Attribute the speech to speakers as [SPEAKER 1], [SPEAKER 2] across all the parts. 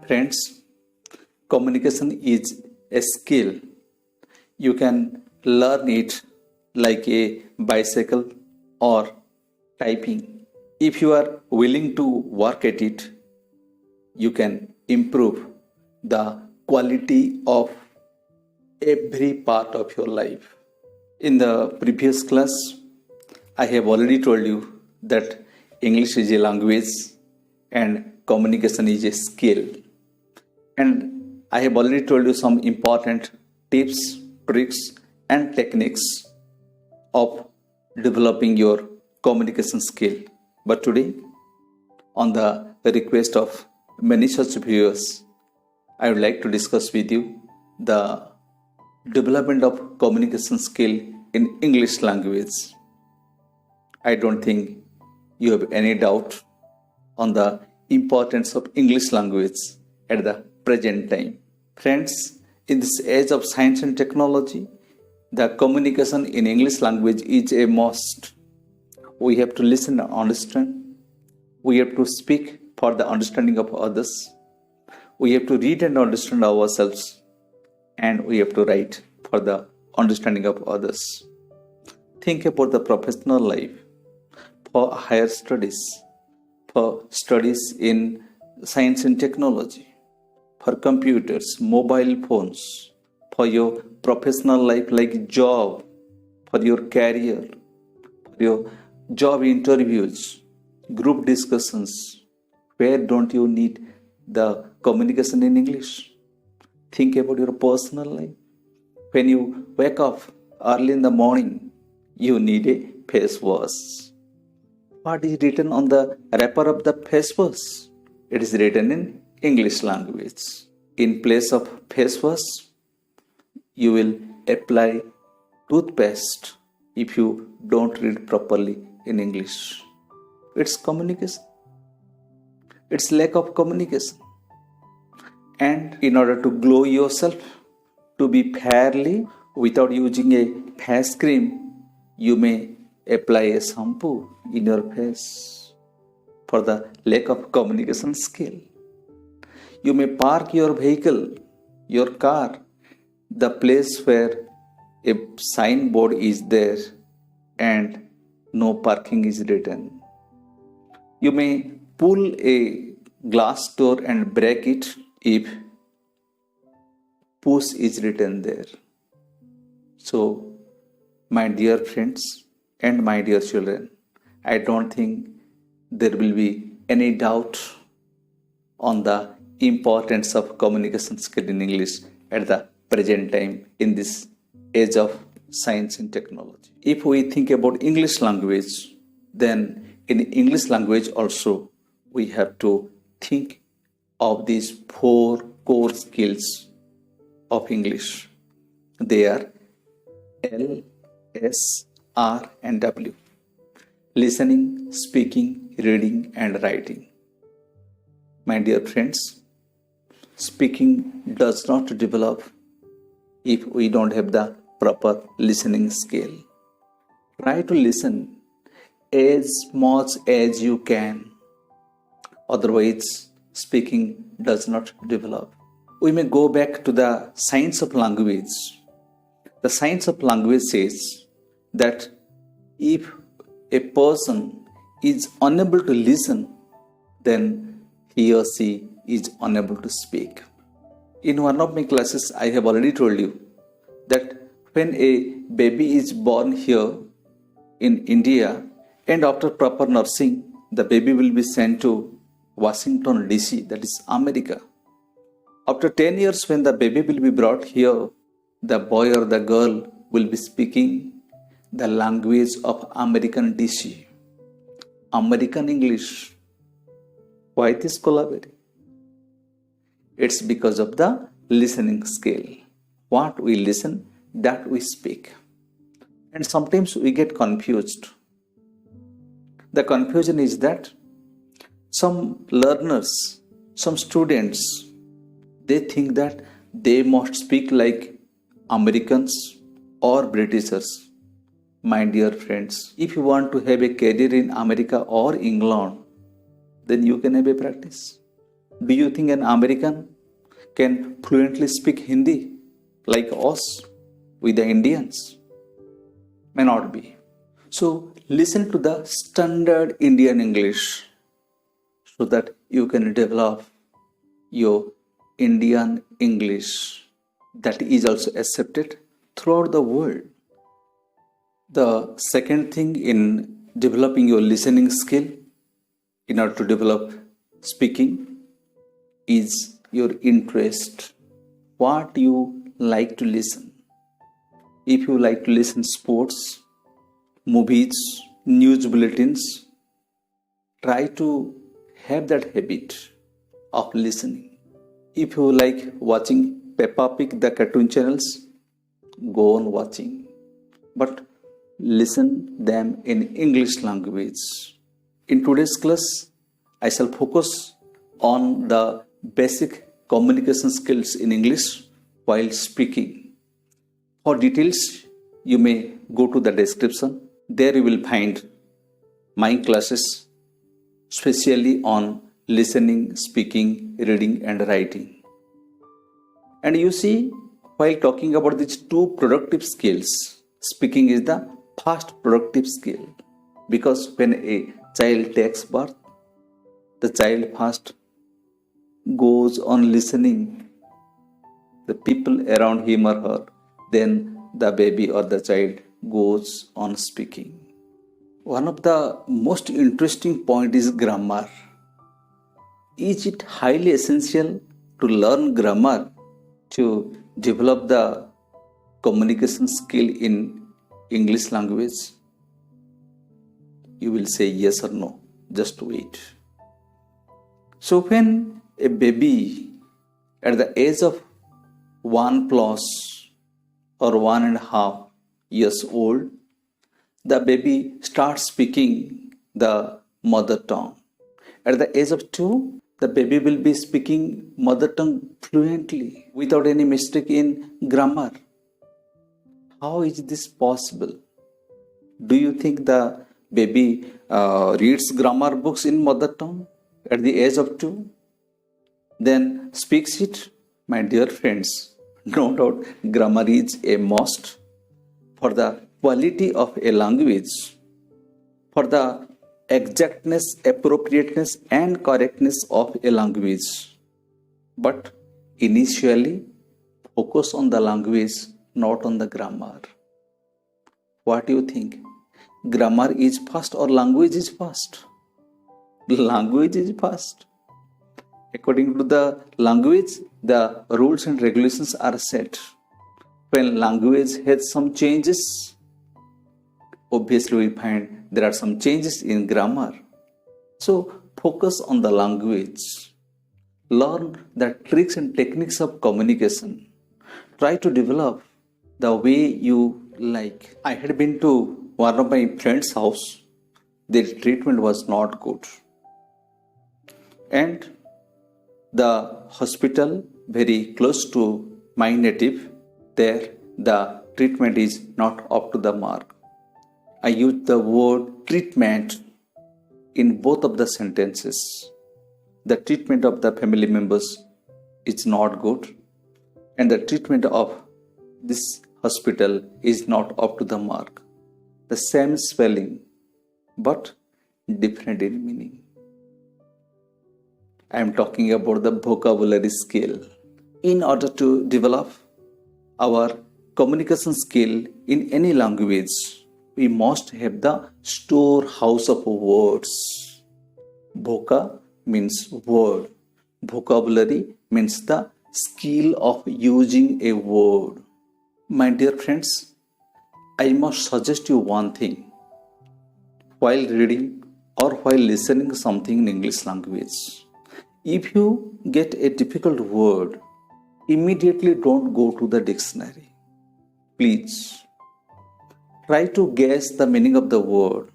[SPEAKER 1] Friends, communication is a skill. You can learn it like a bicycle or typing. If you are willing to work at it, you can improve the quality of every part of your life. In the previous class, I have already told you that English is a language and communication is a skill. And I have already told you some important tips, tricks, and techniques of developing your communication skill. But today, on the request of many such viewers, I would like to discuss with you the development of communication skill in English language. I don't think you have any doubt on the importance of English language at the present time. Friends, in this age of science and technology, the communication in English language is a must. We have to listen and understand. We have to speak for the understanding of others. We have to read and understand ourselves. And we have to write for the understanding of others. Think about the professional life, for higher studies, for studies in science and technology, for computers, mobile phones, for your professional life like job, for your career, for your job interviews, group discussions. Where don't you need the communication in English? Think about your personal life. When you wake up early in the morning, you need a face wash. What is written on the wrapper of the face wash? It is written in English language. In place of face wash, you will apply toothpaste if you don't read properly in English. It's communication. It's lack of communication. And in order to glow yourself, to be fairly without using a face cream, you may apply a shampoo in your face for the lack of communication skill. You may park your vehicle, your car, the place where a signboard is there and no parking is written. You may pull a glass door and break it if push is written there. So, my dear friends and my dear children, I don't think there will be any doubt on the importance of communication skill in English at the present time in this age of science and technology. If we think about English language, then in English language also we have to think of these 4 core skills of English. They are L, S, R, and W. Listening, speaking, reading, and writing. My dear friends, speaking does not develop if we don't have the proper listening skill. Try to listen as much as you can. Otherwise, speaking does not develop. We may go back to the science of language. The science of language says that if a person is unable to listen, then he or she is unable to speak. In one of my classes, I have already told you that when a baby is born here in India and after proper nursing, the baby will be sent to Washington DC, that is America. After 10 years, when the baby will be brought here, the boy or the girl will be speaking the language of American DC, American English. Why this collaboration? It's because of the listening skill. What we listen, that we speak. And sometimes we get confused. The confusion is that some learners, some students, they think that they must speak like Americans or Britishers. My dear friends, if you want to have a career in America or England, then you can have a practice. Do you think an American can fluently speak Hindi like us with the Indians? May not be. So listen to the standard Indian English so that you can develop your Indian English that is also accepted throughout the world. The second thing in developing your listening skill in order to develop speaking is your interest. What you like to listen. If you like to listen sports, movies, news bulletins, try to have that habit of listening. If you like watching Peppa Pig, the cartoon channels, go on watching. But listen them in English language. In today's class, I shall focus on the basic communication skills in English while speaking. For details, you may go to the description. There you will find my classes, especially on listening, speaking, reading, and writing. And you see, while talking about these two productive skills, speaking is the first productive skill, because when a child takes birth, the child first goes on listening the people around him or her, then the baby or the child goes on speaking. One of the most interesting point is grammar. Is it highly essential to learn grammar to develop the communication skill in English language? You will say yes or no. Just wait. So when a baby at the age of 1 plus or 1.5 years old, the baby starts speaking the mother tongue. At the age of 2, the baby will be speaking mother tongue fluently without any mistake in grammar. How is this possible? Do you think the baby reads grammar books in mother tongue at the age of 2? Then speaks it? My dear friends, no doubt grammar is a must for the quality of a language, for the exactness, appropriateness, and correctness of a language. But initially, focus on the language, not on the grammar. What do you think? Grammar is first or language is first? Language is first. According to the language, the rules and regulations are set. When language has some changes, obviously we find there are some changes in grammar. So focus on the language. Learn the tricks and techniques of communication. Try to develop the way you like. I had been to one of my friend's house. Their treatment was not good. And the hospital very close to my native, there the treatment is not up to the mark. I used the word treatment in both of the sentences. The treatment of the family members is not good, and the treatment of this hospital is not up to the mark. The same spelling, but different in meaning. I am talking about the vocabulary skill. In order to develop our communication skill in any language, we must have the storehouse of words. Voca means word. Vocabulary means the skill of using a word. My dear friends, I must suggest you one thing. While reading or while listening something in English language, if you get a difficult word, immediately don't go to the dictionary. Please try to guess the meaning of the word.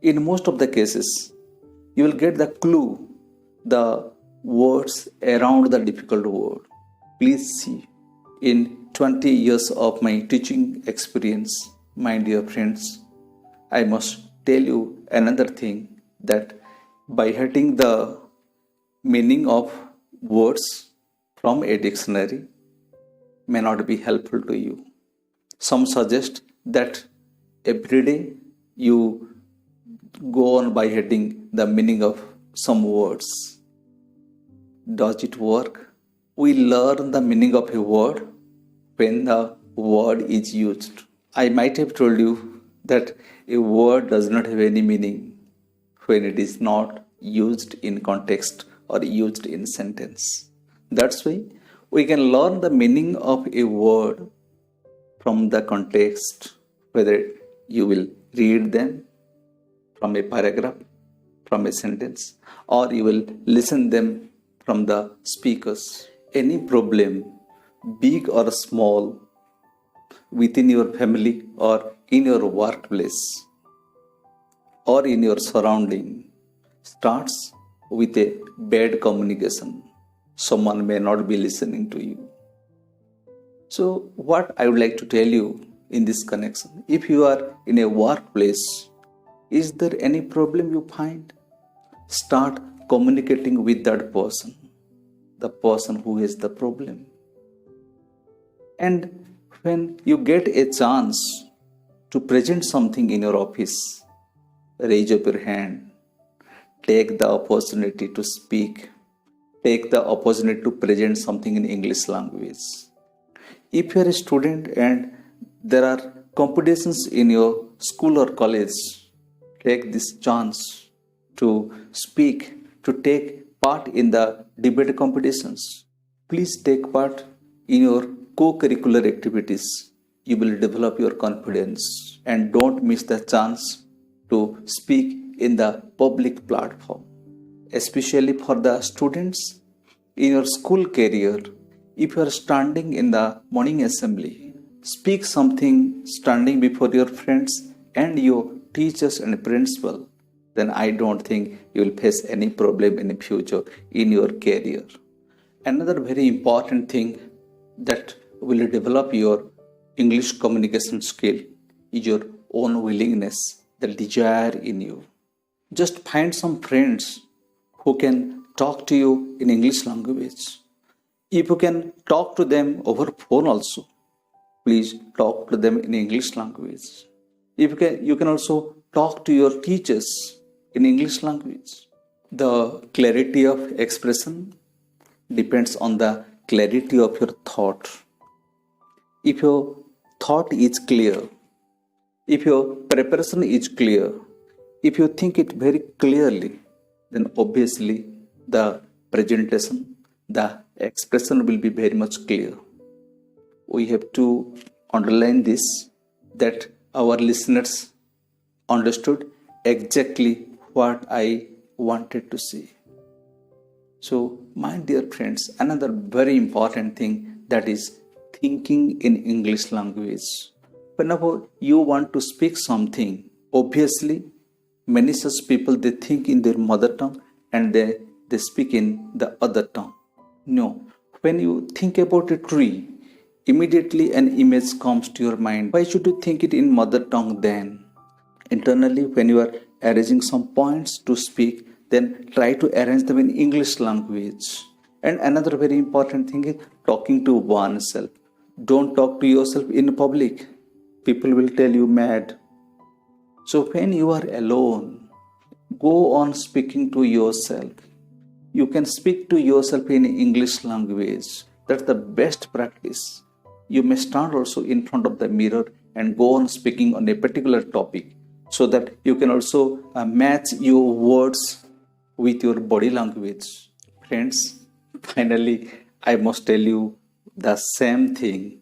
[SPEAKER 1] In most of the cases, you will get the clue, the words around the difficult word. Please see. In 20 years of my teaching experience, my dear friends, I must tell you another thing, that by hitting the meaning of words from a dictionary may not be helpful to you. Some suggest that every day you go on by heading the meaning of some words. Does it work? We learn the meaning of a word when the word is used. I might have told you that a word does not have any meaning when it is not used in context or used in sentence. That's why we can learn the meaning of a word from the context, whether you will read them from a paragraph, from a sentence, or you will listen them from the speakers. Any problem, big or small, within your family or in your workplace or in your surrounding, starts with a bad communication. Someone may not be listening to you. So what I would like to tell you in this connection, if you are in a workplace, is there any problem you find? Start communicating with that person, the person who has the problem. And when you get a chance to present something in your office, raise up your hand, take the opportunity to speak, take the opportunity to present something in English language. If you are a student and there are competitions in your school or college, take this chance to speak, to take part in the debate competitions. Please take part in your co-curricular activities. You will develop your confidence, and don't miss the chance to speak in the public platform. Especially for the students in your school career, if you are standing in the morning assembly, speak something standing before your friends and your teachers and principal, then I don't think you will face any problem in the future in your career. Another very important thing that will develop your English communication skill is your own willingness, the desire in you. Just find some friends who can talk to you in English language. If you can talk to them over phone also, please talk to them in English language. If you can also talk to your teachers in English language. The clarity of expression depends on the clarity of your thought. If your thought is clear, if your preparation is clear, if you think it very clearly, then obviously the presentation, the expression will be very much clear. We have to underline this, that our listeners understood exactly what I wanted to say. So, my dear friends, another very important thing, that is thinking in English language. Whenever you want to speak something, obviously many such people, they think in their mother tongue and they speak in the other tongue. No, when you think about a tree, immediately an image comes to your mind. Why should you think it in mother tongue then? Internally, when you are arranging some points to speak, then try to arrange them in English language. And another very important thing is talking to oneself. Don't talk to yourself in public. People will tell you mad. So when you are alone, go on speaking to yourself. You can speak to yourself in English language. That's the best practice. You may stand also in front of the mirror and go on speaking on a particular topic, so that you can also match your words with your body language. Friends, finally, I must tell you the same thing,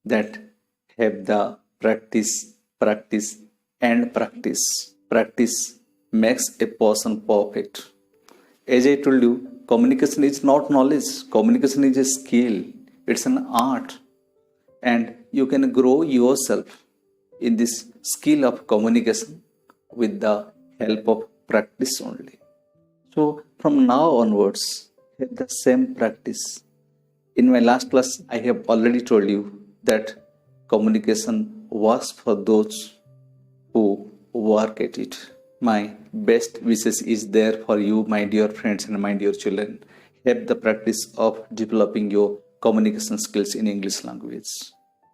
[SPEAKER 1] that have the practice, practice, and practice. Practice makes a person perfect. As I told you, communication is not knowledge. Communication is a skill. It's an art. And you can grow yourself in this skill of communication with the help of practice only. So from now onwards, have the same practice. In my last class, I have already told you that communication works for those who work at it. My best wishes is there for you, my dear friends and my dear children. help the practice of developing your communication skills in English language.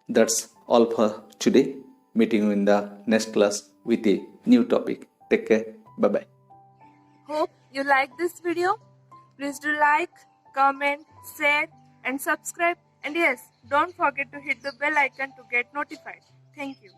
[SPEAKER 1] That's all for today. Meeting you in the next class with a new topic. Take care. Bye bye.
[SPEAKER 2] Hope you like this video. Please do like, comment, share and subscribe. And yes, don't forget to hit the bell icon to get notified. Thank you.